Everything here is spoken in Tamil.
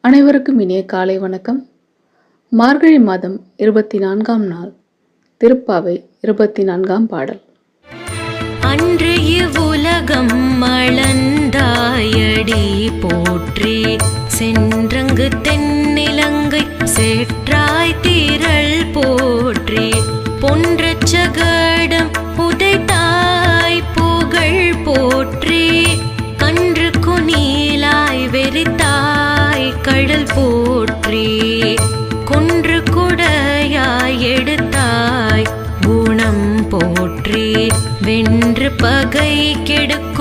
அனைவருக்கும் இனிய காலை வணக்கம். மார்கழி மாதம் 24ஆம் நாள், திருப்பாவை 24ஆம் பாடல். அன்று இவ்வுலகம் அளந்தாயடி போற்றி, சென்றங்கு தென்னிலங்கை சேற்றாய் திரள் போற்றி, பொன்றச் சகடம் புதைத்தாய் புகழ் போற்றி, கன்று குனிலாய் வெறித்தாய் கடல் போற்றி, கொன்று குடையாய் எடுத்தாய் குணம் போற்றி, வென்று பகை கெடுக்கும்